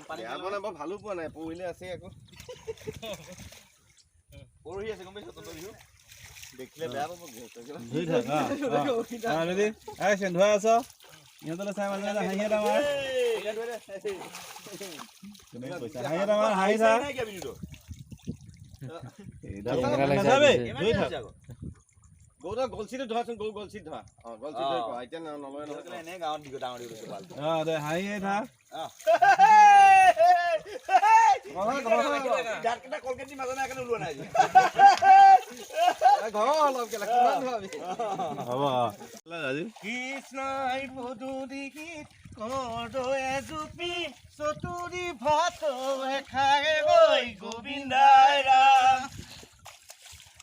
মানে বৰ ভালো পোৱা নাই পৰহিলে আছে আকৌ পৰহি আছে গম পাইছ তহঁতৰ বিহু দেখিলে বেয়া পাব ধুই থাক ৰেডি আই সেন্ধুৱাই আছ ইহঁতলৈ চাই মাজে মাজে হাঁহি এটা মাৰ হাঁহি এটা মাৰ হাঁহি থাক ধুই থাক গৌৰা গলচিটো ধৰাচোন গৌ গলচিত ধৰা গলচিত ধৰি কোৱা এতিয়া নলয় নহয় এনে গাঁৱত দিগো ডাঙৰ দিগো ভাল দে হাঁহি থাক গাটকেইটা কলকেট দি মাজনে একেনে ওলোৱা নাই ঘৰ অলপ কেলা কিমান ধৰাবি হ'ব ৰাজু কৃষ্ণই পদুৰি গীত কদয়ে জুপি চতুৰি ভাত খাই গৈ গোবিন্দাই ৰাম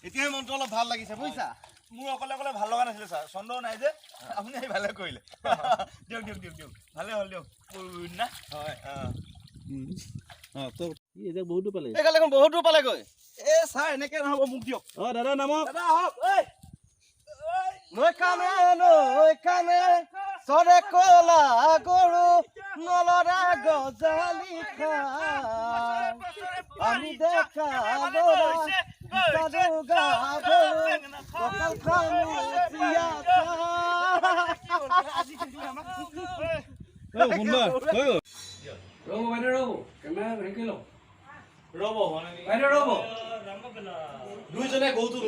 এতিয়া মনটো অলপ ভাল লাগিছে বুজিছা মোৰ অকলে অকলে ভাল লগা নাছিলে ছাৰ চন্দ্ৰ নাই যে আপুনি আহি ভালে কৰিলে দিয়ক দিয়ক দিয়ক দিয়ক ভালে হ'ল দিয়ক না হয় তো এতিয়া বহুতো পালে এইগাল এখন বহুতো পালেগৈ এ ছাৰ এনেকে নহ'ব মোক দিয়ক দাদা নামক দাদা আহক নৈ কানে চৰে কলা গৰু নলৰা গজালি খাই আমি দেখা লৰা গা গৰু কঁকাল খামু চিয়া সুন্দৰ হৈ গ'ল ৰ'ব বাইদেউ ৰ'ব কেমেৰা হেৰি লওক ৰ'ব বাইদেউ ৰ'ব দুইজনে গৌটো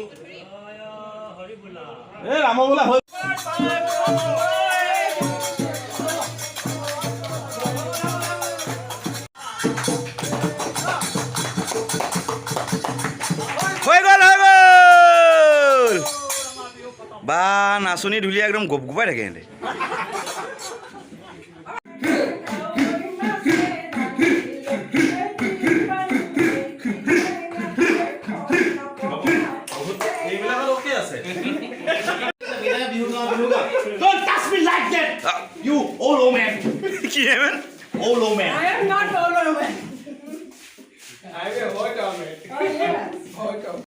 এ ৰাম বোলা হৈ বা নাচনী ঢুলীয়া একদম গপ গপাই থাকে সিহঁতে Don't touch me like that! You old man! কি হে man? Old man!